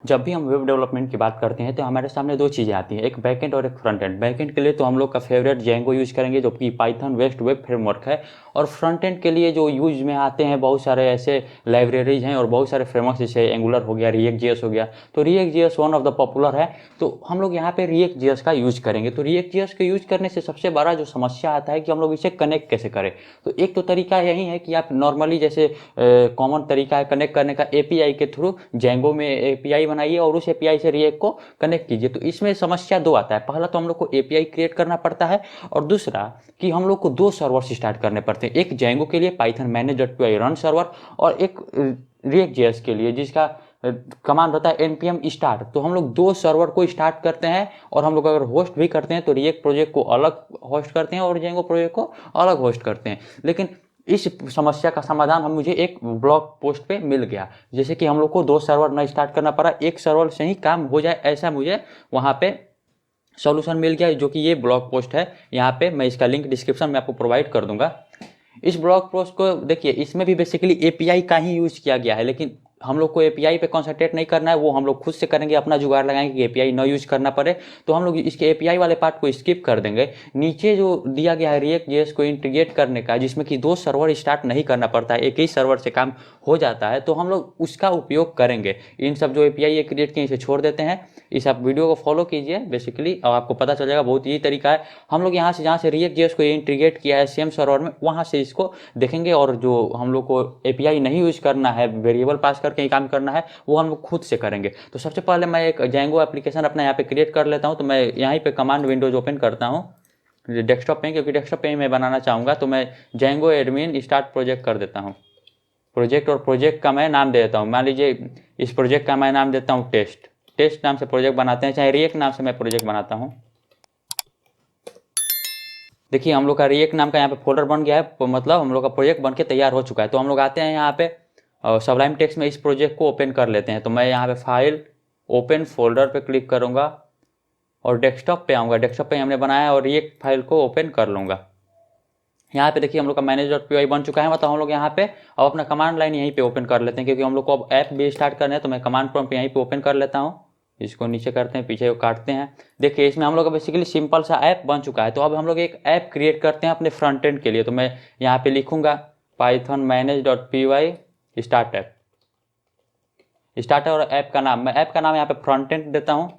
जब भी हम वेब डेवलपमेंट की बात करते हैं तो हमारे सामने दो चीज़ें आती हैं, एक बैकएंड और एक फ्रंट एंड। बैकएंड के लिए तो हम लोग का फेवरेट जेंगो यूज़ करेंगे जो कि पाइथन बेस्ड वेब फ्रेमवर्क है, और फ्रंट एंड के लिए जो यूज में आते हैं बहुत सारे ऐसे लाइब्रेरीज हैं और बहुत सारे फ्रेमवर्क, जैसे एंगुलर हो गया, रिएक्ट जेएस हो गया। तो react JS one of the popular है, तो हम लोग यहाँ पे रिएक्ट जेएस का यूज करेंगे। तो रिएक्ट जेएस का यूज करने से सबसे बड़ा जो समस्या आता है कि हम लोग इसे कनेक्ट कैसे करें। तो एक तो तरीका यही है कि आप नॉर्मली जैसे कॉमन तरीका है कनेक्ट करने का, एपीआई के थ्रू जेंगो में एपीआई बनाइए और उस एपीआई से रिएक्ट को कनेक्ट कीजिए। तो इसमें समस्या दो आता है, पहला तो हम लोग को एपीआई क्रिएट करना पड़ता है, और दूसरा कि हम लोग को दो सर्वर स्टार्ट करने पड़ते हैं, एक जेंगो के लिए पाइथन मैनेज.py रन सर्वर, और एक रिएक्ट जेएस के लिए जिसका कमांड होता है npm स्टार्ट। तो हम लोग दो सर्वर को स्टार्ट करते हैं, और हम लोग अगर होस्ट भी करते हैं तो रिएक्ट प्रोजेक्ट को अलग होस्ट करते हैं और जेंगो प्रोजेक्ट को अलग होस्ट करते हैं। लेकिन इस समस्या का समाधान हम मुझे एक ब्लॉग पोस्ट पे मिल गया, जैसे कि हम लोग को दो सर्वर न स्टार्ट करना पड़ा, एक सर्वर से ही काम हो जाए, ऐसा मुझे वहाँ पे सॉल्यूशन मिल गया, जो कि ये ब्लॉग पोस्ट है। यहाँ पे मैं इसका लिंक डिस्क्रिप्शन में आपको प्रोवाइड कर दूंगा। इस ब्लॉग पोस्ट को देखिए, इसमें भी बेसिकली एपीआई का ही यूज किया गया है, लेकिन हम लोग को एपीआई पे कॉन्सेंट्रेट नहीं करना है, वो हम लोग खुद से करेंगे, अपना जुगाड़ लगाएंगे कि एपीआई ना यूज करना पड़े। तो हम लोग इसके एपीआई वाले पार्ट को स्किप कर देंगे। नीचे जो दिया गया है रिएक्ट जेएस को इंटीग्रेट करने का, जिसमें कि दो सर्वर स्टार्ट नहीं करना पड़ता है, एक ही सर्वर से काम हो जाता है, तो हम लोग उसका उपयोग करेंगे। इन सब जो एपीआई क्रिएट किए इसे छोड़ देते हैं। इस आप वीडियो को फॉलो कीजिए बेसिकली, और आपको पता चल जाएगा, बहुत यही तरीका है। हम लोग यहाँ से जहाँ से रिएक्ट जेएस को इंटीग्रेट किया है सेम सर्वर में, वहाँ से इसको देखेंगे, और जो हम लोग को एपीआई नहीं यूज करना है, वेरिएबल पास करके ही काम करना है, वो हम लोग खुद से करेंगे। तो सबसे पहले मैं एक जेंगो एप्लीकेशन अपना यहाँ पे क्रिएट कर लेता हूँ। तो मैं यहीं पे कमांड विंडोज ओपन करता हूँ डेस्कटॉप पे, क्योंकि डेस्कटॉप पे ही मैं बनाना चाहूँगा। तो मैं जेंगो एडमिन स्टार्ट प्रोजेक्ट कर देता हूँ, प्रोजेक्ट, और प्रोजेक्ट का मैं नाम दे देता हूँ। मान लीजिए इस प्रोजेक्ट का मैं नाम देता हूँ टेस्ट। टेस्ट नाम से प्रोजेक्ट बनाते हैं, चाहे रिएक्ट नाम से मैं प्रोजेक्ट बनाता हूँ। देखिए हम लोग का रिएक्ट नाम का यहाँ पे फोल्डर बन गया है, मतलब हम लोग का प्रोजेक्ट बन के तैयार हो चुका है। तो हम लोग आते हैं यहाँ पे सबलाइम टेक्स्ट में, इस प्रोजेक्ट को ओपन कर लेते हैं। तो मैं यहाँ पे फाइल ओपन फोल्डर पे क्लिक करूँगा और डेस्कटॉप पे आऊँगा। डेस्कटॉप पे हमने बनाया और रिएक्ट फाइल को ओपन कर लूँगा। यहाँ पे देखिए हम लोग का मैनेज.py बन चुका है। मतलब हम लोग यहाँ पे अब अपना कमांड लाइन यहीं पे ओपन कर लेते हैं, क्योंकि हम लोग को अब ऐप भी स्टार्ट करना है। तो मैं कमांड प्रॉम्प्ट यहीं पे ओपन कर लेता हूँ, इसको नीचे करते हैं, पीछे को काटते हैं। देखिए इसमें हम लोग का बेसिकली सिंपल सा ऐप बन चुका है। तो अब हम लोग एक ऐप क्रिएट करते हैं अपने फ्रंट एंड के लिए। तो मैं यहाँ पे लिखूंगा पाइथन मैनेज.py स्टार्ट ऐप, स्टार्ट और ऐप का नाम, मैं ऐप का नाम यहाँ पे फ्रंट एंड देता हूँ।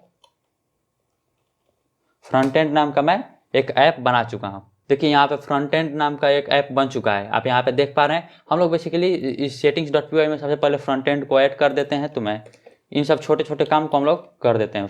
फ्रंट एंड नाम का मैं एक ऐप बना चुका हूँ। देखिए यहाँ पे फ्रंट एंड नाम का एक ऐप बन चुका है, आप यहाँ पे देख पा रहे हैं। हम लोग बेसिकली इस सेटिंग्स.py में सबसे पहले फ्रंट एंड को ऐड कर देते हैं। तो मैं इन सब छोटे छोटे काम को हम लोग कर देते हैं।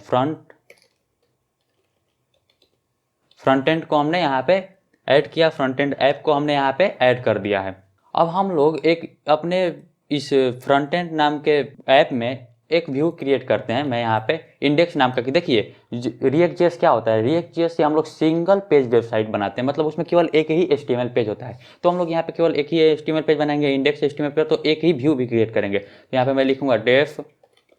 फ्रंट एंड को हमने यहाँ पे ऐड किया, फ्रंट एंड ऐप को हमने यहाँ पे ऐड कर दिया है। अब हम लोग एक अपने इस फ्रंट एंड नाम के ऐप में एक व्यू क्रिएट करते हैं। मैं यहाँ पे इंडेक्स नाम का, देखिए रिएक्ट जेएस क्या होता है, रिएक्ट जेएस से हम लोग सिंगल पेज वेबसाइट बनाते हैं, मतलब उसमें केवल एक ही एचटीएमएल पेज होता है। तो हम लोग यहाँ पे केवल एक ही एचटीएमएल पेज बनाएंगे, इंडेक्स एचटीएमएल पे, तो एक ही व्यू भी क्रिएट करेंगे। तो यहाँ पे मैं लिखूंगा डेफ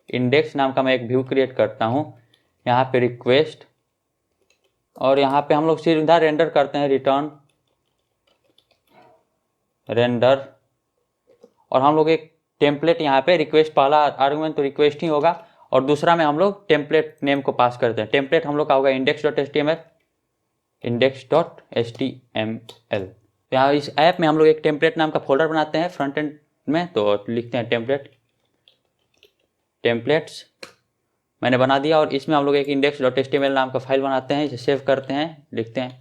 इंडेक्स नाम का मैं एक व्यू क्रिएट करता हूँ। यहाँ पे रिक्वेस्ट, और यहाँ पे हम लोग सीधा रेंडर करते हैं, रिटर्न रेंडर, और हम लोग एक टेम्पलेट यहाँ पे रिक्वेस्ट, पहला आर्गुमेंट तो रिक्वेस्ट ही होगा, और दूसरा में हम लोग टेम्पलेट नेम को पास करते हैं। टेम्पलेट हम लोग का होगा index.html, index.html। तो यहाँ इस ऐप में हम लोग एक टेम्पलेट नाम का फोल्डर बनाते हैं फ्रंट एंड में। तो लिखते हैं टेम्पलेट्स मैंने बना दिया, और इसमें हम लोग एक index.html नाम का फाइल बनाते हैं, इसे सेव करते हैं, लिखते हैं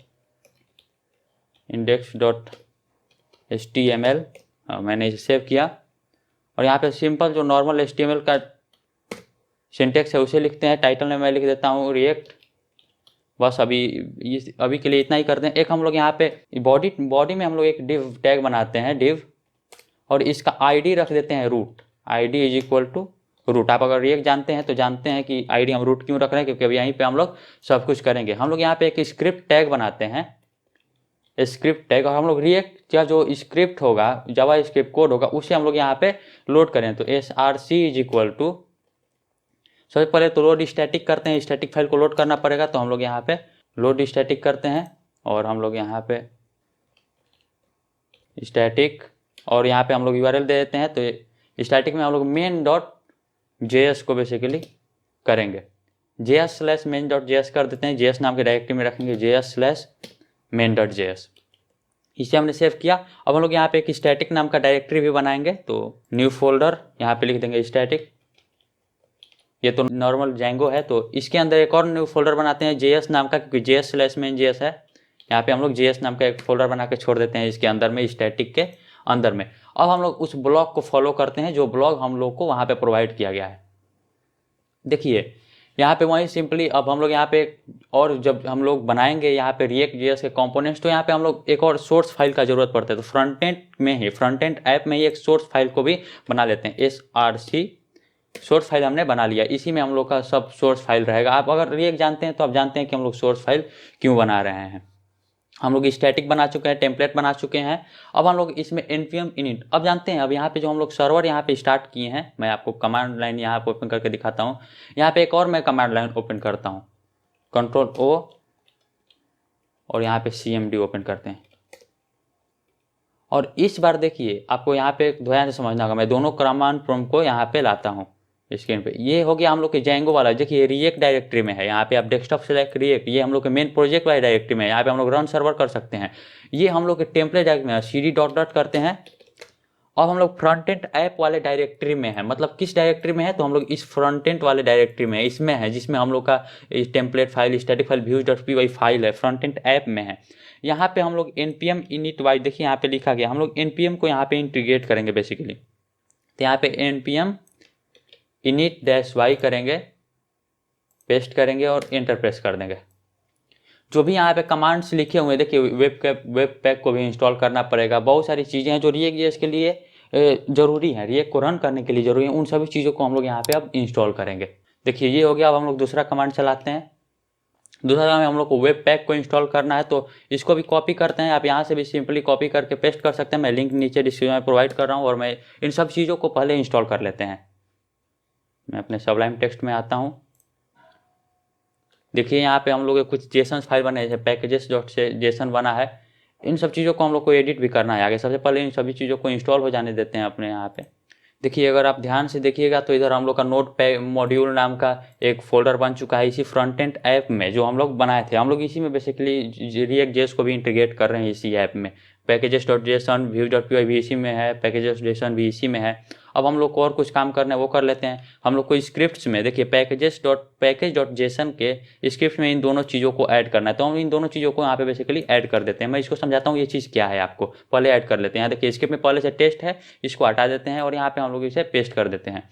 index.html। मैंने इसे सेव किया, और यहाँ पे सिंपल जो नॉर्मल HTML का सिंटेक्स है उसे लिखते हैं। टाइटल में मैं लिख देता हूँ रिएक्ट। बस अभी के लिए इतना ही करते हैं। एक हम लोग यहाँ पे बॉडी में हम लोग एक डिव टैग बनाते हैं, डिव, और इसका आईडी रख देते हैं root. ID is equal to root. आप अगर रिएक्ट जानते हैं तो जानते हैं कि आईडी हम रूट क्यों रख रहे हैं, क्योंकि अब यहीं पे हम लोग सब कुछ करेंगे। हम लोग यहाँ पे एक स्क्रिप्ट टैग बनाते हैं, स्क्रिप्ट टैग, और हम लोग रिएक्ट का जो स्क्रिप्ट होगा, जावा स्क्रिप्ट कोड होगा, उसे हम लोग यहाँ पे लोड करें। तो src इज इक्वल टू, सबसे पहले तो लोड स्टैटिक करते हैं, स्टैटिक फाइल को लोड करना पड़ेगा। तो हम लोग यहाँ पे लोड स्टैटिक करते हैं, और हम लोग यहाँ पे स्टैटिक, और यहाँ पे हम लोग यूआरएल दे देते हैं। तो स्टैटिक में हम लोग main.js को बेसिकली करेंगे, js/main.js कर देते हैं, js नाम के डायरेक्टरी में रखेंगे js/main.js। इसे हमने सेव किया। अब हम लोग यहाँ पे एक स्टैटिक नाम का डायरेक्टरी भी बनाएंगे, तो न्यू फोल्डर यहाँ पे लिख देंगे स्टैटिक। ये तो नॉर्मल जेंगो है, तो इसके अंदर एक और न्यू फोल्डर बनाते हैं js नाम का, क्योंकि js/main.js है। यहाँ पे हम लोग js नाम का एक फोल्डर बना के छोड़ देते हैं इसके अंदर में, स्टैटिक के अंदर में। अब हम लोग उस ब्लॉक को फॉलो करते हैं जो ब्लॉक हम लोग को वहाँ पे प्रोवाइड किया गया है। देखिए यहाँ पे वहीं सिंपली अब हम लोग यहाँ पे, और जब हम लोग बनाएंगे यहाँ पे React.js के कंपोनेंट्स, तो यहाँ पे हम लोग एक और सोर्स फाइल का जरूरत पड़ता है। तो फ्रंट एंड में ही, फ्रंट एंड ऐप में ही एक सोर्स फाइल को भी बना लेते हैं, src सोर्स फाइल हमने बना लिया। इसी में हम लोग का सब सोर्स फाइल रहेगा। आप अगर React जानते हैं तो आप जानते हैं कि हम लोग सोर्स फाइल क्यों बना रहे हैं। हम लोग स्टैटिक बना चुके हैं, टेम्पलेट बना चुके हैं। अब हम लोग इसमें npm init अब जानते हैं। अब यहाँ पे जो हम लोग सर्वर यहाँ पे स्टार्ट किए हैं, मैं आपको कमांड लाइन यहाँ पे ओपन करके दिखाता हूँ। यहाँ पे एक और मैं कमांड लाइन ओपन करता हूँ, Ctrl+O, और यहाँ पे cmd ओपन करते हैं। और इस बार देखिए आपको यहाँ पे ध्यान से समझना होगा, मैं दोनों कमांड प्रॉम्प्ट को यहाँ पे लाता हूँ स्क्रीन पे। ये हो गया हम लोग के जेंगो वाला। देखिए रिएक्ट डायरेक्टरी में है, यहाँ पे आप डेस्कटॉप सेलेक्ट रिएक्ट, ये हम लोग के मेन प्रोजेक्ट वाली डायरेक्टरी में है। यहाँ पे हम लोग रन सर्वर कर सकते हैं। ये हम लोग के टेम्पलेट डायरेक्टरी में है, cd.dot करते हैं। अब हम लोग फ्रंट एंड ऐप वाले डायरेक्टरी में है। मतलब किस डायरेक्टरी में है, तो हम लोग इस फ्रंट एंड वाले डायरेक्टरी में इसमें है, जिसमें हम लोग का template file, static file, views.py file है, फ्रंट एंड ऐप में है। यहाँ पे हम लोग npm init y, देखिए यहाँ पे लिखा गया, हम लोग npm को यहाँ पे इंटीग्रेट करेंगे बेसिकली। तो यहाँ पे npm init-y करेंगे, पेस्ट करेंगे और एंटर प्रेस कर देंगे। जो भी यहाँ पे कमांड्स लिखे हुए हैं, देखिए वेब पैक को भी इंस्टॉल करना पड़ेगा। बहुत सारी चीज़ें हैं जो React.js के लिए ज़रूरी है, React को रन करने के लिए ज़रूरी है। उन सभी चीज़ों को हम लोग यहाँ पे अब इंस्टॉल करेंगे। देखिए ये हो गया। अब हम लोग दूसरा कमांड चलाते हैं। दूसरा काम हम लोग को वेब पैक को इंस्टॉल करना है, तो इसको भी कॉपी करते हैं। आप यहाँ से भी सिंपली कॉपी करके पेस्ट कर सकते हैं। मैं लिंक नीचे डिस्क्रिप्शन में प्रोवाइड कर रहा हूँ। और मैं इन सब चीज़ों को पहले इंस्टॉल कर लेते हैं। मैं अपने सबलाइम टेक्स्ट में आता हूँ। देखिए यहाँ पे हम लोग कुछ जेसन फाइल बने, जैसे packages.json बना है। इन सब चीज़ों को हम लोग को एडिट भी करना है आगे। सबसे पहले इन सभी चीज़ों को इंस्टॉल हो जाने देते हैं अपने यहाँ पे। देखिए अगर आप ध्यान से देखिएगा तो इधर हम लोग का नोट मॉड्यूल नाम का एक फोल्डर बन चुका है इसी फ्रंट एंड ऐप में, जो हम लोग बनाए थे। हम लोग इसी में बेसिकली React.js को भी इंटीग्रेट कर रहे हैं इसी ऐप में। packages.json, views.py भी इसी में है, packages.json भी इसी में है। अब हम लोग को और कुछ काम करना है, वो कर लेते हैं। हम लोग को स्क्रिप्ट्स में देखिए package.json के स्क्रिप्ट में इन दोनों चीज़ों को ऐड करना है। तो हम इन दोनों चीज़ों को यहाँ पे बेसिकली ऐड कर देते हैं। मैं इसको समझाता हूँ ये चीज़ क्या है, आपको पहले ऐड कर लेते हैं। यहाँ देखिए स्क्रिप्ट में पहले से टेस्ट है, इसको हटा देते हैं और यहाँ पे हम लोग इसे पेस्ट कर देते हैं।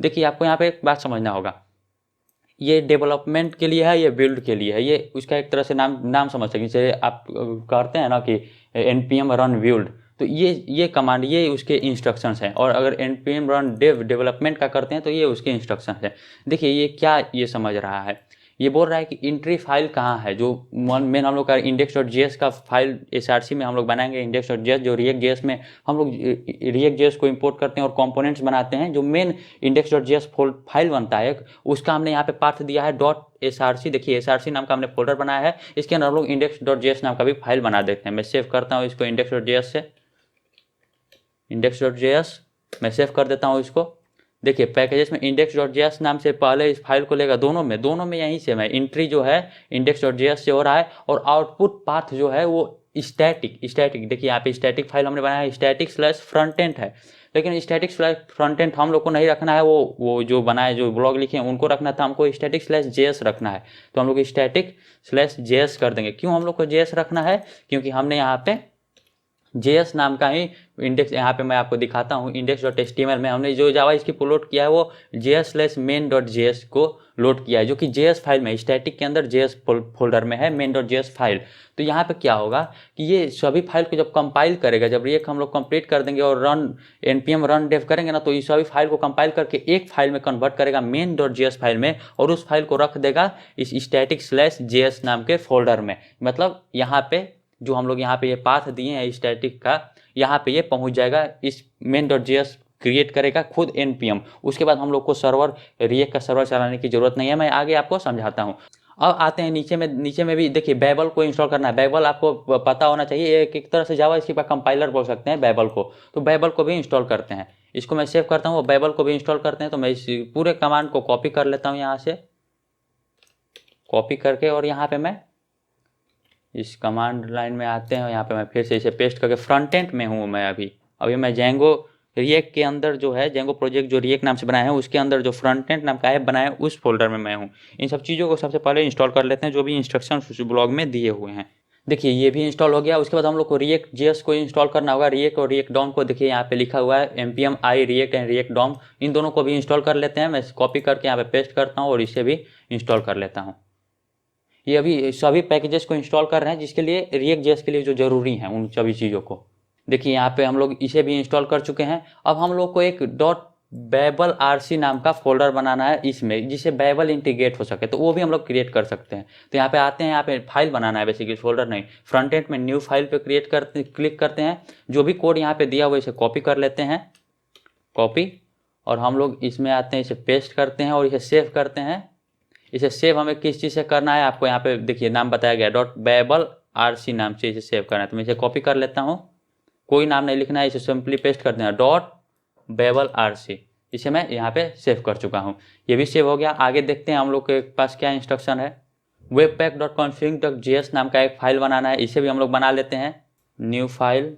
देखिए आपको यहाँ पे एक बात समझना होगा, ये डेवलपमेंट के लिए है, ये बिल्ड के लिए है। ये उसका एक तरह से नाम समझ सकते हैं। जैसे आप करते हैं ना कि npm run build, तो ये कमांड, ये उसके इंस्ट्रक्शंस हैं। और अगर npm run डेवलपमेंट का करते हैं तो ये उसके इंस्ट्रक्शंस हैं। देखिए ये क्या ये समझ रहा है, ये बोल रहा है कि इंट्री फाइल कहाँ है। जो मेन हम लोग का index.js का फाइल src में हम लोग बनाएंगे index.js, जो React.js में हम लोग React.js को इंपोर्ट करते हैं और कंपोनेंट्स बनाते हैं। जो मेन index.js फाइल बनता है उसका हमने यहाँ पे पाथ दिया है .src। देखिए src नाम का हमने फोल्डर बनाया है, इसके अंदर हम लोग index.js नाम का भी फाइल बना देते हैं। मैं सेव करता हूँ इसको index.js से, index.js मैं सेव कर देता हूँ इसको। देखिए पैकेजेस में index.js नाम से पहले इस फाइल को लेगा, दोनों में यहीं से मैं इंट्री जो है index.js से हो रहा है, और आउटपुट पाथ जो है वो स्टैटिक। देखिए यहाँ पे स्टैटिक फाइल हमने बनाया है, static/frontend है। लेकिन static/frontend हम लोग को नहीं रखना है, वो जो बनाए, जो ब्लॉग लिखे हैं उनको रखना था। हमको static/js रखना है, तो हम लोग static/js कर देंगे। क्यों हम लोग को js रखना है, क्योंकि हमने यहाँ पे JS नाम का ही इंडेक्स, यहाँ पे मैं आपको दिखाता हूँ index.html में हमने जो जावास्क्रिप्ट लोड किया है वो js/main.js को लोड किया है, जो कि JS फाइल में, स्टैटिक के अंदर JS फोल्डर में है main.js फाइल। तो यहाँ पे क्या होगा कि ये सभी फाइल को जब कंपाइल करेगा, जब ये हम लोग कंप्लीट कर देंगे और npm run dev करेंगे ना, तो ये सभी फाइल को कंपाइल करके एक फाइल में कन्वर्ट करेगा main.js फाइल में, और उस फाइल को रख देगा इस static/js नाम के फोल्डर में। मतलब यहाँ पे जो हम लोग यहाँ पे ये पाथ दिए हैं स्टैटिक का, यहाँ पे ये पहुँच जाएगा, इस main.js क्रिएट करेगा खुद npm। उसके बाद हम लोग को React का सर्वर चलाने की ज़रूरत नहीं है। मैं आगे आपको समझाता हूँ। अब आते हैं नीचे में भी देखिए बेबल को इंस्टॉल करना है। बेबल आपको पता होना चाहिए, एक तरह से जावास्क्रिप्ट का कंपाइलर बोल सकते हैं बेबल को। तो बेबल को भी इंस्टॉल करते हैं। इसको मैं सेव करता हूँ, वो बेबल को भी इंस्टॉल करते हैं। तो मैं इस पूरे कमांड को कॉपी कर लेता हूँ, यहाँ से कॉपी करके, और यहाँ पे मैं इस कमांड लाइन में आते हैं। यहाँ पे मैं फिर से इसे पेस्ट करके फ्रंट एंड में हूँ मैं अभी मैं जेंगो रिएक्ट के अंदर जो है जेंगो प्रोजेक्ट जो रिएक्ट नाम से बनाया है उसके अंदर जो फ्रंट एंड नाम का ऐप बनाया है उस फोल्डर में मैं हूँ। इन सब चीज़ों को सबसे पहले इंस्टॉल कर लेते हैं, जो भी इंस्ट्रक्शन उस ब्लॉग में दिए हुए हैं। देखिए ये भी इंस्टॉल हो गया। उसके बाद हम लोग को रिएक्ट जेएस को इंस्टॉल करना होगा। रिएक्ट और रिएक्ट डॉम को देखिए यहाँ पे लिखा हुआ है npm i React and React DOM, इन दोनों को भी इंस्टॉल कर लेते हैं। मैं कॉपी करके यहाँ पे पेस्ट करता हूँ और इसे भी इंस्टॉल कर लेता हूँ। ये अभी सभी पैकेजेस को इंस्टॉल कर रहे हैं जिसके लिए रिएक्ट जेएस के लिए जो जरूरी है उन सभी चीज़ों को। देखिए यहाँ पे हम लोग इसे भी इंस्टॉल कर चुके हैं। अब हम लोग को एक babel rc नाम का फोल्डर बनाना है इसमें, जिससे babel इंटीग्रेट हो सके, तो वो भी हम लोग क्रिएट कर सकते हैं। तो यहाँ पे आते हैं, यहाँ पे फाइल बनाना है बेसिकली, फोल्डर नहीं। फ्रंट एंड में न्यू फाइल पे क्लिक करते हैं। जो भी कोड यहाँ पे दिया हुआ इसे कॉपी कर लेते हैं, कॉपी, और हम लोग इसमें आते हैं, इसे पेस्ट करते हैं और इसे सेव करते हैं। इसे सेव हमें किस चीज़ से करना है आपको यहाँ पे देखिए नाम बताया गया .babel rc नाम से इसे सेव करना है। तो मैं इसे कॉपी कर लेता हूँ, कोई नाम नहीं लिखना है, इसे सिंपली पेस्ट कर देना .babel rc। इसे मैं यहाँ पे सेव कर चुका हूँ, ये भी सेव हो गया। आगे देखते हैं हम लोग के पास क्या इंस्ट्रक्शन है। webpack.config.js नाम का एक फाइल बनाना है, इसे भी हम लोग बना लेते हैं। न्यू फाइल,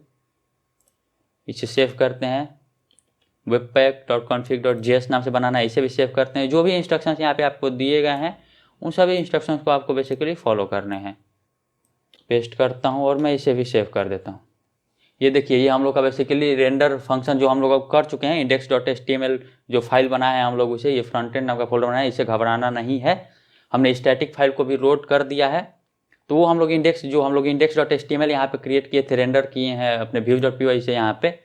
इसे सेव करते हैं। webpack.config.js नाम से बनाना है, इसे भी सेव करते हैं। जो भी इंस्ट्रक्शंस यहाँ पे आपको दिए गए हैं उन सभी इंस्ट्रक्शंस को आपको बेसिकली फॉलो करने हैं। पेस्ट करता हूँ और मैं इसे भी सेव कर देता हूँ। ये देखिए ये हम लोग का बेसिकली रेंडर फंक्शन जो हम लोग अब कर चुके हैं, index.html जो फाइल बनाया है हम लोग उसे, ये फ्रंट एंड नाम का फोल्डर बनाया है। इसे घबराना नहीं है, हमने स्टैटिक फाइल को भी लोड कर दिया है। तो वो हम लोग index.html यहाँ पे क्रिएट किए थे, रेंडर किए हैं अपने views.py से यहाँ पे।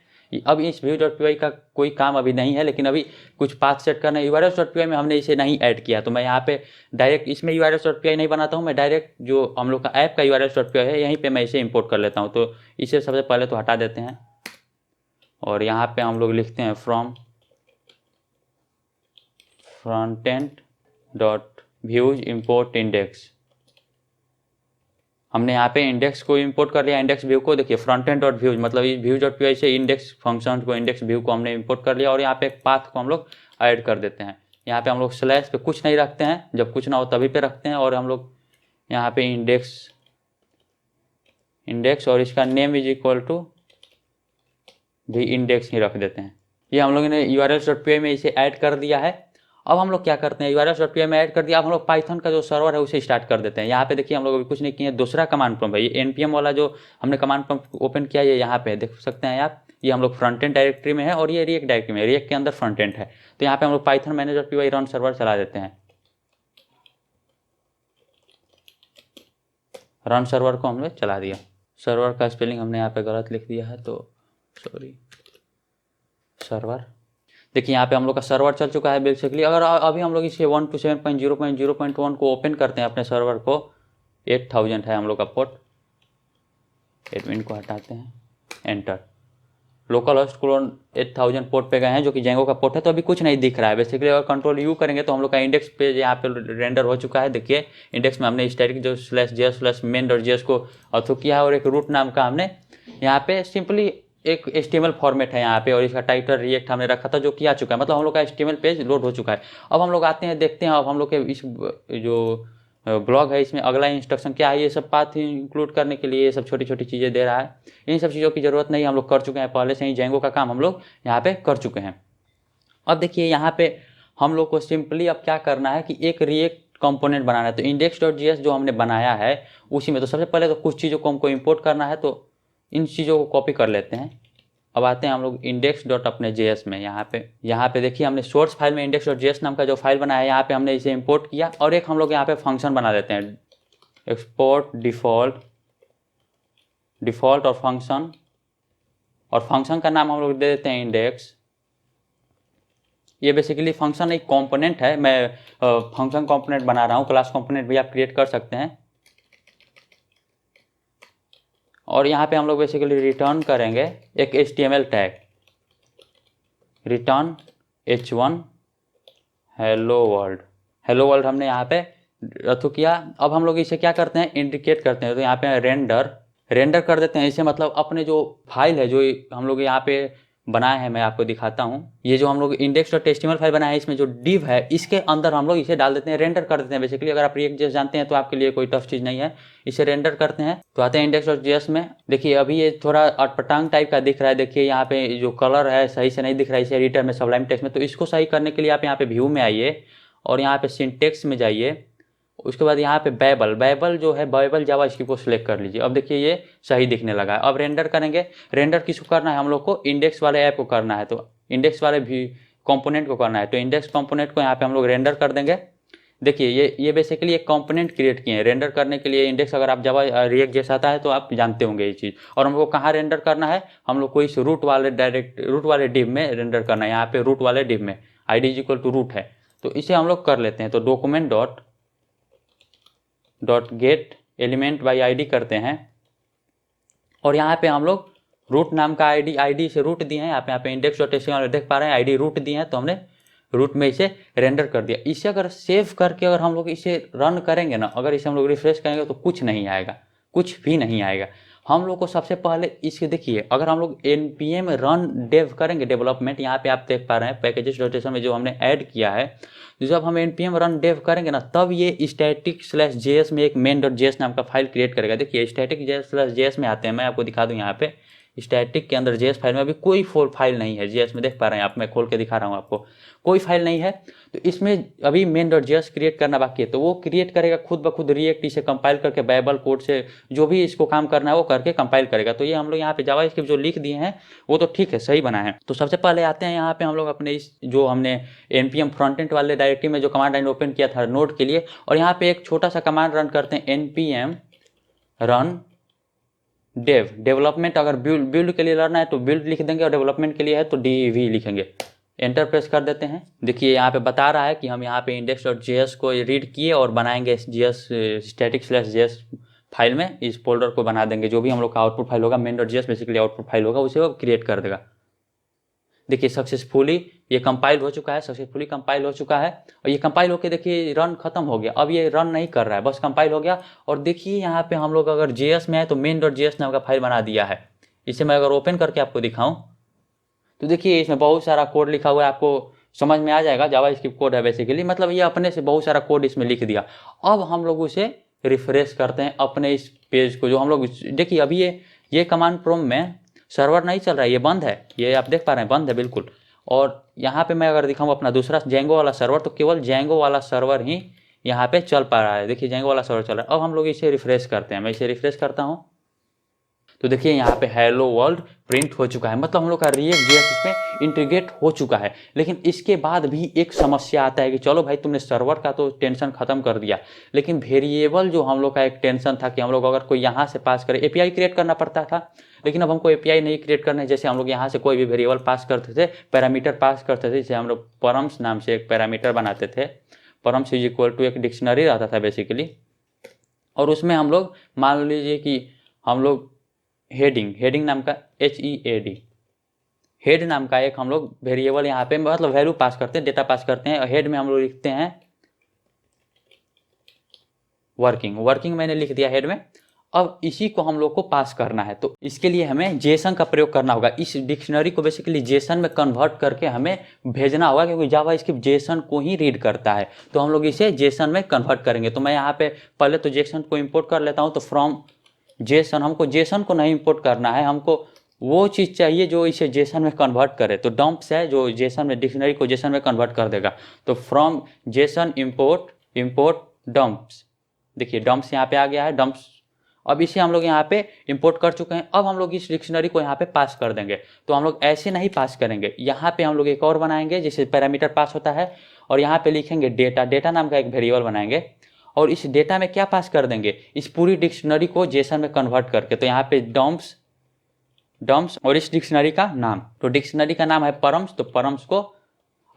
अब इस views.py का कोई काम अभी नहीं है, लेकिन अभी कुछ पाथ सेट करना है। urls.py में हमने इसे नहीं ऐड किया, तो मैं यहाँ पे डायरेक्ट इसमें urls.py नहीं बनाता हूँ। मैं डायरेक्ट जो हम लोग का ऐप का urls.py है यहीं पे मैं इसे इंपोर्ट कर लेता हूँ। तो इसे सबसे पहले तो हटा देते हैं और यहाँ पे हम लोग लिखते हैं from frontend dot views import index. हमने यहाँ पे इंडेक्स को इंपोर्ट कर लिया, इंडेक्स व्यू को। देखिए फ्रंटेंड डॉट व्यूज मतलब इस views.py से इंडेक्स फंक्शन को, इंडेक्स व्यू को हमने इंपोर्ट कर लिया। और यहाँ पे एक पाथ को हम लोग ऐड कर देते हैं। यहाँ पे हम लोग स्लैश पे कुछ नहीं रखते हैं, जब कुछ ना हो तभी पे रखते हैं। और हम लोग यहाँ पे इंडेक्स और इसका नेम इज इक्वल टू भी इंडेक्स ही रख देते हैं। ये हम लोगों ने urls.py में इसे ऐड कर दिया है। अब हम लोग क्या करते हैं, urls.py में ऐड कर दिया। अब हम लोग पाइथन का जो सर्वर है उसे स्टार्ट कर देते हैं। यहाँ पे देखिए हम लोग अभी कुछ नहीं किए, दूसरा कमांड प्रॉम्प्ट है ये npm वाला जो हमने कमांड प्रॉम्प्ट ओपन किया, ये यहाँ पे देख सकते हैं आप। ये हम लोग फ्रंट एंड डायरेक्टरी में है और ये रिएक्ट डायरेक्टरी में, रिएक्ट के अंदर फ्रंट एंड है। तो यहाँ पे हम लोग पाइथन मैनेजर.py रन सर्वर चला देते हैं। रन सर्वर को हमने चला दिया। सर्वर का स्पेलिंग हमने यहाँ पे गलत लिख दिया है, तो सॉरी। सर्वर देखिए यहाँ पे हम लोग का सर्वर चल चुका है बेसिकली। अगर अभी हम लोग इसे 127.0.0.1 को ओपन करते हैं अपने सर्वर को, 8000 है हम लोग का पोर्ट। एडमिन को हटाते हैं, enter. Local host clone 8000 port पे गए हैं जो कि जेंगो का पोर्ट है। तो अभी कुछ नहीं दिख रहा है बेसिकली। अगर कंट्रोल यू करेंगे तो हम लोग का इंडेक्स पेज यहाँ पे रेंडर हो चुका है। देखिए इंडेक्स में हमने स्टैटिक जो /js/main.js को अथो किया है और एक रूट नाम का हमने यहाँ पे सिंपली एक HTML फॉर्मेट है यहाँ पे, और इसका टाइटल रिएक्ट हमने रखा था जो किया चुका है। मतलब हम लोग का HTML पेज लोड हो चुका है। अब हम लोग आते हैं, देखते हैं अब हम लोग के इस जो ब्लॉग है इसमें अगला इंस्ट्रक्शन क्या है। ये सब पाथ इंक्लूड करने के लिए ये सब छोटी छोटी चीज़ें दे रहा है। इन सब चीज़ों की ज़रूरत नहीं, हम लोग कर चुके हैं पहले से ही। जेंगो का काम हम लोग यहाँ पे कर चुके हैं। अब देखिए यहाँ पे हम लोग को सिंपली अब क्या करना है कि एक रिएक्ट कंपोनेंट बनाना है। तो index.js जो हमने बनाया है उसी में, तो सबसे पहले तो कुछ चीज़ों को हमको इम्पोर्ट करना है। तो इन चीज़ों को कॉपी कर लेते हैं। अब आते हैं हम लोग index.अपने.js में। यहाँ पे देखिए हमने सोर्स फाइल में index.js नाम का जो फाइल बनाया है यहाँ पे हमने इसे इंपोर्ट किया। और एक हम लोग यहाँ पे फंक्शन बना देते हैं, एक्सपोर्ट डिफ़ॉल्ट और फंक्शन। और फंक्शन का नाम हम लोग दे देते हैं इंडेक्स। ये बेसिकली फंक्शन एक कंपोनेंट है, मैं फंक्शन कंपोनेंट बना रहा हूँ। क्लास कंपोनेंट भी आप क्रिएट कर सकते हैं। और यहाँ पे हम लोग बेसिकली रिटर्न करेंगे एक HTML tag, return h1 hello world. Hello world हमने यहाँ पे तो किया। अब हम लोग इसे क्या करते हैं, इंडिकेट करते हैं। तो यहाँ पे रेंडर कर देते हैं इसे, मतलब अपने जो फाइल है जो हम लोग यहाँ पे बनाए हैं, मैं आपको दिखाता हूँ। ये जो हम लोग इंडेक्स और टेस्टिमल फाइल बनाए हैं, इसमें जो डिव है इसके अंदर हम लोग इसे डाल देते हैं, रेंडर कर देते हैं बेसिकली। अगर आप React.js जानते हैं तो आपके लिए कोई टफ चीज़ नहीं है। इसे रेंडर करते हैं तो आते हैं इंडेक्स और जेएस में। देखिए अभी ये थोड़ा अटपटांग टाइप का दिख रहा है। देखिए यहाँ पे जो कलर है सही से नहीं दिख रहा है इसे एडिटर में, सबलाइम टेक्स्ट में। तो इसको सही करने के लिए आप यहाँ पे व्यू में आइए और यहाँ पे सिंटेक्स में जाइए। उसके बाद यहाँ पे बाइबल जो है, बाइबल जावास्क्रिप्ट को सिलेक्ट कर लीजिए। अब देखिए ये सही दिखने लगा है। अब रेंडर करेंगे। रेंडर किसको करना है, हम लोग को इंडेक्स वाले ऐप को करना है। तो इंडेक्स वाले भी कंपोनेंट को करना है। तो इंडेक्स कंपोनेंट को यहाँ पे हम लोग रेंडर कर देंगे। देखिए ये बेसिकली एक कंपोनेंट क्रिएट किए हैं रेंडर करने के लिए इंडेक्स। अगर आप जावा रिएक्ट जैसा आता है तो आप जानते होंगे ये चीज़। और हमको कहाँ रेंडर करना है, हम लोग को इस रूट वाले डिव में रेंडर करना है। यहाँ पे रूट वाले डिव में ID = रूट है। तो इसे हम लोग कर लेते हैं। तो document dot gate element by ID करते हैं और यहाँ पे हम लोग रूट नाम का ID से रूट दिए हैं। यहाँ पे index.html देख पा रहे हैं, ID रूट दिए हैं तो हमने रूट में इसे रेंडर कर दिया। इसे अगर सेव करके अगर हम लोग इसे रन करेंगे ना, अगर इसे हम लोग रिफ्रेश करेंगे तो कुछ नहीं आएगा, कुछ भी नहीं आएगा। हम लोग को सबसे पहले इसके देखिए, अगर हम लोग npm रन डेव करेंगे डेवलपमेंट, यहाँ पे आप देख पा रहे हैं पैकेजेस.html में जो हमने ऐड किया है। जब हम npm रन डेव करेंगे ना, तब ये static/js में एक main.js नाम का फाइल क्रिएट करेगा। देखिए static/js में आते हैं, मैं आपको दिखा दूं। यहाँ पे स्टैटिक के अंदर जेएस फाइल में अभी कोई फाइल नहीं है। जेएस में देख पा रहे हैं आप, मैं खोल के दिखा रहा हूँ आपको, कोई फाइल नहीं है। तो इसमें अभी main.js क्रिएट करना बाकी है। तो वो क्रिएट करेगा खुद ब खुद। रिएक्ट इसे कंपाइल करके बाइबल कोड से जो भी इसको काम करना है वो करके कंपाइल करेगा। तो ये हम लोग यहाँ पे जावास्क्रिप्ट जो लिख दिए हैं वो तो ठीक है, सही बना है। तो सबसे पहले आते हैं यहाँ पे हम लोग अपने इस जो हमने npm फ्रंटेंड वाले डायरेक्टरी में जो कमांड लाइन ओपन किया था नोड के लिए, और यहाँ पे एक छोटा सा कमांड रन करते हैं npm रन डेवलपमेंट। अगर बिल्ड के लिए लड़ना है तो बिल्ड लिख देंगे और डेवलपमेंट के लिए है तो DV लिखेंगे। एंटर प्रेस कर देते हैं। देखिए यहाँ पे बता रहा है कि हम यहाँ पे index.js को रीड किए और बनाएंगे JS static/js फाइल में। इस फोल्डर को बना देंगे, जो भी हम लोग का आउटपुट फाइल होगा main.js बेसिकली आउटपुट फाइल होगा, उसे वो क्रिएट कर देगा। देखिए सक्सेसफुली ये कंपाइल हो चुका है, सक्सेसफुली कंपाइल हो चुका है। और ये कंपाइल होकर देखिए रन खत्म हो गया। अब ये रन नहीं कर रहा है, बस कंपाइल हो गया। और देखिए यहाँ पे हम लोग अगर JS में है तो main.js नाम का फाइल बना दिया है। इसे मैं अगर ओपन करके आपको दिखाऊं तो देखिए इसमें बहुत सारा कोड लिखा हुआ है, आपको समझ में आ जाएगा। जावास्क्रिप्ट कोड है बेसिकली, मतलब ये अपने से बहुत सारा कोड इसमें लिख दिया। अब हम लोग उसे रिफ्रेश करते हैं अपने इस पेज को, जो हम लोग देखिए अभी ये कमांड प्रॉम्प्ट में सर्वर नहीं चल रहा है, ये बंद है। ये आप देख पा रहे हैं बंद है बिल्कुल। और यहाँ पे मैं अगर दिखाऊँ अपना दूसरा जेंगो वाला सर्वर, तो केवल जेंगो वाला सर्वर ही यहाँ पे चल पा रहा है। देखिए जेंगो वाला सर्वर चल रहा है। अब हम लोग इसे रिफ्रेश करते हैं। मैं इसे रिफ्रेश करता हूँ तो देखिए यहाँ पे हेलो वर्ल्ड प्रिंट हो चुका है, मतलब हम लोग का React.js इसमें इंटीग्रेट हो चुका है। लेकिन इसके बाद भी एक समस्या आता है कि चलो भाई तुमने सर्वर का तो टेंशन खत्म कर दिया, लेकिन वेरिएबल जो हम लोग का एक टेंशन था कि हम लोग अगर कोई यहाँ से पास करे, API क्रिएट करना पड़ता था। लेकिन अब हमको API नहीं क्रिएट करना है। जैसे हम लोग यहाँ से कोई भी वेरिएबल पास करते थे, पैरामीटर पास करते थे। जैसे हम लोग परम्स नाम से एक पैरामीटर बनाते थे। परम्स = एक डिक्शनरी रहता था बेसिकली, और उसमें हम लोग मान लीजिए कि हम लोग हेडिंग नाम का HEAD हेड नाम का एक हम लोग वेरिएबल यहाँ पे मतलब वैल्यू पास करते हैं, डेटा पास करते हैं। हेड में हम लोग लिखते हैं वर्किंग मैंने लिख दिया हेड में। अब इसी को हम लोग को पास करना है, तो इसके लिए हमें जेसन का प्रयोग करना होगा। इस डिक्शनरी को बेसिकली जेसन में कन्वर्ट करके हमें भेजना होगा, क्योंकि जावास्क्रिप्ट जेसन को ही रीड करता है। तो हम लोग इसे जेसन में कन्वर्ट करेंगे। तो मैं यहाँ पे पहले तो जेसन को इम्पोर्ट कर लेता हूँ। तो फ्रॉम जेसन, हमको जेसन को नहीं इंपोर्ट करना है, हमको वो चीज़ चाहिए जो इसे जेसन में कन्वर्ट करे। तो डम्प्स है जो जेसन में डिक्शनरी को जेसन में कन्वर्ट कर देगा। तो फ्रॉम जेसन इंपोर्ट डम्प्स। देखिए डम्प्स यहाँ पे आ गया है, डम्प्स। अब इसे हम लोग यहाँ पे इंपोर्ट कर चुके हैं। अब हम लोग इस डिक्शनरी को यहाँ पे पास कर देंगे। तो हम लोग ऐसे नहीं पास करेंगे, यहाँ पे हम लोग एक और बनाएंगे जैसे पैरामीटर पास होता है, और यहाँ पे लिखेंगे डेटा नाम का एक वेरिएबल बनाएंगे। और इस डेटा में क्या पास कर देंगे, इस पूरी डिक्शनरी को जेसन में कन्वर्ट करके। तो यहाँ पे डम्प्स और इस डिक्शनरी का नाम, तो डिक्शनरी का नाम है परम्स। तो परम्स को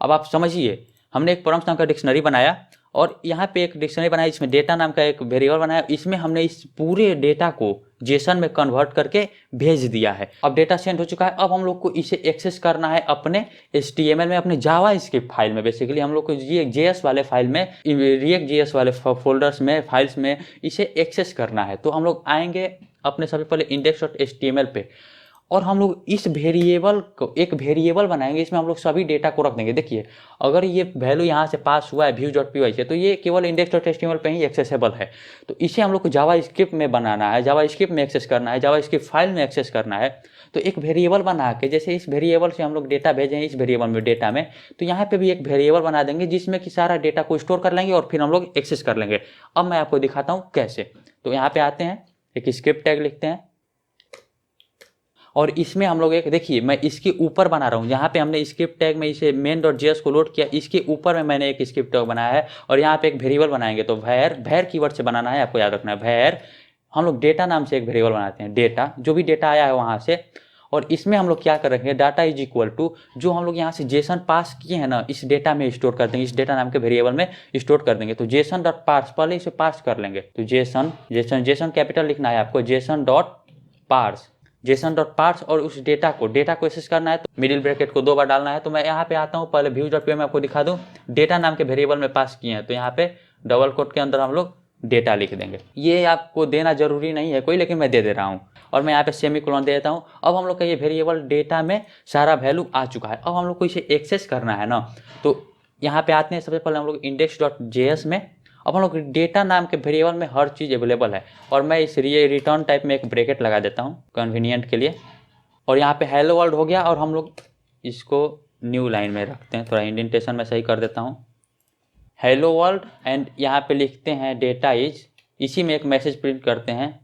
अब आप समझिए, हमने एक परम्स नाम का डिक्शनरी बनाया और यहाँ पे एक डिक्शनरी बनाई, इसमें डेटा नाम का एक वेरिएबल बनाया। इसमें हमने इस पूरे डेटा को जेसन में कन्वर्ट करके भेज दिया है। अब डेटा सेंड हो चुका है। अब हम लोग को इसे एक्सेस करना है अपने HTML में, अपने जावा स्क्रिप्ट फाइल में। बेसिकली हम लोग को ये JS वाले फाइल में, रिएक्ट JS वाले फोल्डर्स में, फाइल्स में इसे एक्सेस करना है। तो हम लोग आएंगे अपने सबसे पहले index.html पे, और हम लोग इस वेरिएबल को एक वेरिएबल बनाएंगे। इसमें हम लोग सभी डेटा को रख देंगे। देखिए अगर ये वैल्यू यहाँ से पास हुआ है views.py से, तो ये केवल index.html पे ही एक्सेसिबल है। तो इसे हम लोग को जावा स्क्रिप्ट में बनाना है, जावा स्क्रिप्ट में एक्सेस करना है, जावा स्क्रिप्ट फाइल में एक्सेस करना है। तो एक वेरिएबल बना के, जैसे इस वेरिएबल से हम लोग डेटा भेजें इस वेरिएबल में डेटा में, तो यहाँ पे भी एक वेरिएबल बना देंगे जिसमें कि सारा डेटा को स्टोर कर लेंगे और फिर हम लोग एक्सेस कर लेंगे। अब मैं आपको दिखाता हूँ कैसे। तो यहाँ पे आते हैं, एक स्क्रिप्ट टैग लिखते हैं, और इसमें हम लोग एक, देखिए मैं इसके ऊपर बना रहा हूँ। यहाँ पे हमने स्क्रिप्ट टैग में इसे main.js को लोड किया, इसके ऊपर में मैंने एक स्क्रिप्ट टैग बनाया है, और यहाँ पे एक वेरिएबल बनाएंगे। तो var कीवर्ड से बनाना है, आपको याद रखना है। var हम लोग डेटा नाम से एक वेरिएबल बनाते हैं, डेटा, जो भी डेटा आया है वहाँ से। और इसमें हम लोग क्या करेंगे, डाटा इज इक्वल टू, जो हम लोग यहाँ से जेसन पास किए हैं ना, इस डेटा में स्टोर कर देंगे, इस डेटा नाम के वेरिएबल में स्टोर कर देंगे। तो जेसन डॉट पार्स, पहले इसे पार्स कर लेंगे। तो जेसन कैपिटल लिखना है आपको, जेसन डॉट पार्स, और उस डेटा को एक्सेस करना है। तो मिडिल ब्रैकेट को 2 बार डालना है। तो मैं यहाँ पे आता हूँ, पहले views.py में आपको दिखा दूँ, डेटा नाम के वेरिएबल में पास किए हैं। तो यहाँ पे डबल कोट के अंदर हम लोग डेटा लिख देंगे। ये आपको देना जरूरी नहीं है कोई, लेकिन मैं दे रहा हूँ। और मैं यहाँ पे सेमीकोलन दे देता हूँ। अब हम लोग का ये वेरिएबल डेटा में सारा वैल्यू आ चुका है। अब हम लोग को इसे एक्सेस करना है ना, तो यहाँ पे आते हैं। सबसे पहले हम लोग index.js में, अब हम लोग डेटा नाम के वेरिएबल में हर चीज़ अवेलेबल है। और मैं इस रिटर्न टाइप में एक ब्रैकेट लगा देता हूँ कन्वीनियंट के लिए। और यहाँ पे हेलो वर्ल्ड हो गया, और हम लोग इसको न्यू लाइन में रखते हैं, थोड़ा इंडेंटेशन में सही कर देता हूँ, हेलो वर्ल्ड। एंड यहाँ पे लिखते हैं डेटा इज, इसी में एक मैसेज प्रिंट करते हैं,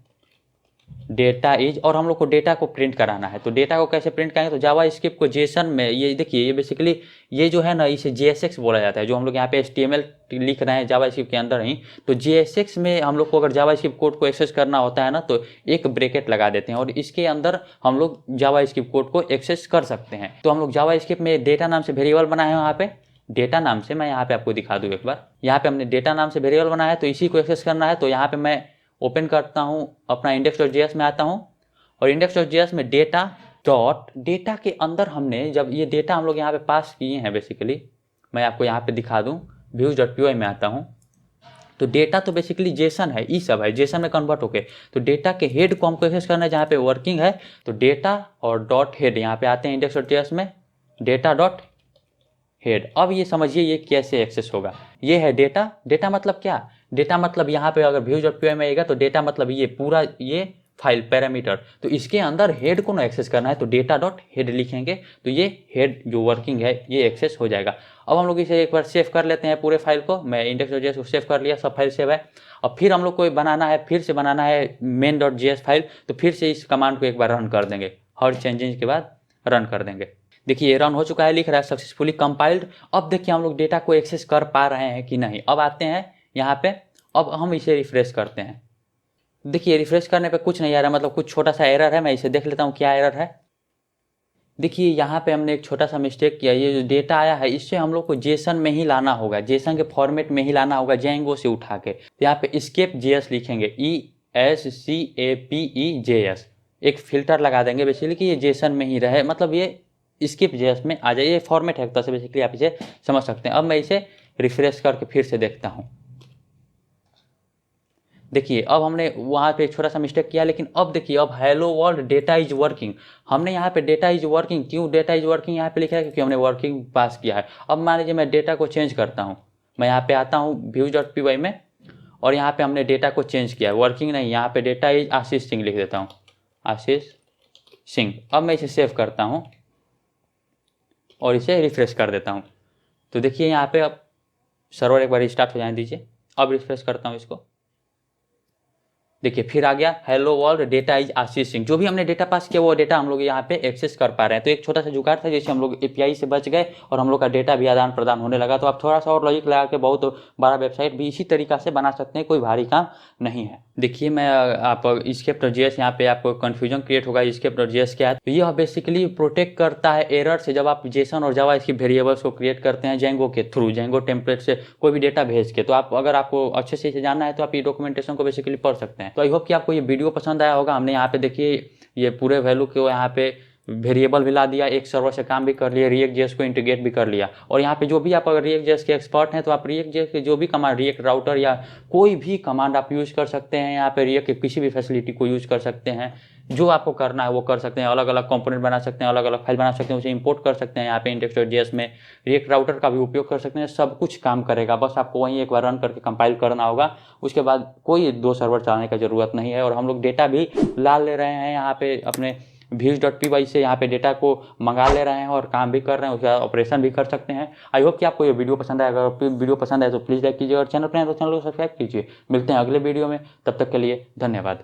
डेटा इज। और हम लोग को डेटा को प्रिंट कराना है। तो डेटा को कैसे प्रिंट करेंगे, तो जावा स्क्रिप्ट को जेसन में, ये देखिए ये बेसिकली ये जो है ना, इसे JSX बोला जाता है। जो हम लोग यहाँ पे HTML लिख रहे हैं जावा स्क्रिप्ट के अंदर ही, तो JSX में हम लोग को अगर जावा स्क्रिप्ट कोड को एक्सेस करना होता है ना, तो एक ब्रैकेट लगा देते हैं, और इसके अंदर हम लोग जावा स्क्रिप्ट कोड को एक्सेस कर सकते हैं। तो हम लोग जावा स्क्रिप्ट में डेटा नाम से वेरिएबल बनाए हैं। वहाँ पे डेटा नाम से, मैं यहाँ पे आपको दिखा दूँ एक बार, यहाँ पे हमने डेटा नाम से वेरिएबल बनाया है, तो इसी को एक्सेस करना है। तो यहाँ पे मैं ओपन करता हूँ, अपना index.js में आता हूँ, और index.js में डेटा के अंदर हमने, जब ये डेटा हम लोग यहाँ पे पास किए हैं, बेसिकली मैं आपको यहाँ पे दिखा दूँ, views.py में आता हूँ। तो डेटा तो बेसिकली जेसन है, ई सब है, जेसन में कन्वर्ट होके। तो डेटा के हेड को हमको एक्सेस करना है, जहाँ पे वर्किंग है। तो डेटा और डॉट हेड, यहाँ पे आते हैं index.js में, डेटा डॉट हेड। अब ये समझिए ये कैसे एक्सेस होगा। ये है डेटा, डेटा मतलब क्या, डेटा मतलब यहाँ पे अगर views.py में आएगा, तो डेटा मतलब ये पूरा ये फाइल पैरामीटर। तो इसके अंदर हेड को ना एक्सेस करना है, तो डेटा डॉट हेड लिखेंगे, तो ये हेड जो वर्किंग है ये एक्सेस हो जाएगा। अब हम लोग इसे एक बार सेव कर लेते हैं पूरे फाइल को। मैं index.js को सेव कर लिया, सब फाइल सेव है। अब फिर हम लोग को बनाना है, फिर से बनाना है main.js फाइल। तो फिर से इस कमांड को एक बार रन कर देंगे, हर चेंजेस के बाद रन कर देंगे। देखिए ये रन हो चुका है, लिख रहा है सक्सेसफुली कंपाइल्ड। अब देखिए हम लोग डेटा को एक्सेस कर पा रहे हैं कि नहीं। अब आते हैं यहाँ पे, अब हम इसे रिफ्रेश करते हैं। देखिए रिफ्रेश करने पे कुछ नहीं आ रहा, मतलब कुछ छोटा सा एरर है। मैं इसे देख लेता हूँ क्या एरर है। देखिए यहाँ पे हमने एक छोटा सा मिस्टेक किया। ये जो डेटा आया है इससे हम लोग को जेसन में ही लाना होगा, जेसन के फॉर्मेट में ही लाना होगा, जेंगो से उठा के। तो यहाँ पे escape JS लिखेंगे, ESCAPE JS। एक फिल्टर लगा देंगे बेसिकली कि ये जेसन में ही रहे, मतलब ये स्किप JS में आ जाए। ये फॉर्मेट है, तो बेसिकली आप इसे समझ सकते हैं। अब मैं इसे रिफ्रेश करके फिर से देखता हूँ। देखिए अब हमने वहाँ पे एक छोटा सा मिस्टेक किया, लेकिन अब देखिए अब hello world data is working. हमने यहाँ पे डेटा इज वर्किंग, क्यों डेटा इज वर्किंग यहाँ पे लिखा है, क्योंकि हमने वर्किंग पास किया है। अब मान लीजिए मैं डेटा को चेंज करता हूँ, मैं यहाँ पे आता हूँ views.py में, और यहाँ पे हमने डेटा को चेंज किया है, वर्किंग नहीं, यहाँ पे डेटा इज आशीष सिंह लिख देता हूँ, आशीष सिंह। अब मैं इसे सेव करता हूँ और इसे रिफ्रेश कर देता हूँ। तो देखिए यहाँ पे अब सर्वर एक बार रिस्टार्ट हो जाने दीजिए। अब रिफ्रेश करता हूँ इसको, देखिए फिर आ गया hello world data is Ashish Singh. जो भी हमने डेटा पास किया वो डेटा हम लोग यहाँ पे एक्सेस कर पा रहे हैं। तो एक छोटा सा जुगाड़ था, जैसे हम लोग API से बच गए और हम लोग का डेटा भी आदान प्रदान होने लगा। तो आप थोड़ा सा और लॉजिक लगा के बहुत बड़ा वेबसाइट भी इसी तरीका से बना सकते हैं, कोई भारी काम नहीं है। देखिए मैं आप escape.js, यहाँ पे आपको कन्फ्यूजन क्रिएट होगा escape.js क्या है। तो यह बेसिकली प्रोटेक्ट करता है एरर से, जब आप जेसन और जावा इसकी वेरिएबल्स को क्रिएट करते हैं जेंगो के थ्रू, जेंगो टेम्पलेट से कोई भी डेटा भेज के। तो आप अगर आपको अच्छे से इसे जानना है तो आप ये डॉक्यूमेंटेशन को बेसिकली पढ़ सकते हैं। हैं। तो आई होप कि आपको ये वीडियो पसंद आया होगा। हमने यहाँ पे देखिए ये पूरे वैल्यू को यहाँ पे वेरिएबल भी ला दिया, एक सर्वर से काम भी कर लिया, React.js को इंटीग्रेट भी कर लिया। और यहाँ पे जो भी आप अगर React.js के एक्सपर्ट हैं तो आप React.js के जो भी कमांड, रिएक्ट राउटर या कोई भी कमांड आप यूज़ कर सकते हैं। यहाँ पे React के किसी भी फैसिलिटी को यूज़ कर सकते हैं। जो आपको करना है वो कर सकते हैं। अलग अलग कंपोनेंट बना सकते हैं, अलग अलग फाइल बना सकते हैं, उसे इंपोर्ट कर सकते हैं। यहाँ पे index.js में React राउटर का भी उपयोग कर सकते हैं। सब कुछ काम करेगा, बस आपको वहीं एक बार रन करके कंपाइल करना होगा। उसके बाद कोई 2 सर्वर चलाने का ज़रूरत नहीं है। और हम लोग डेटा भी ला ले रहे हैं यहाँ पे अपने views.py से यहाँ पे डेटा को मंगा ले रहे हैं और काम भी कर रहे हैं, उसका ऑपरेशन भी कर सकते हैं। आई होप कि आपको ये वीडियो पसंद आएगा। अगर वीडियो पसंद आए तो प्लीज़ लाइक कीजिए और चैनल पर हैं तो चैनल को सब्सक्राइब कीजिए। मिलते हैं अगले वीडियो में, तब तक के लिए धन्यवाद।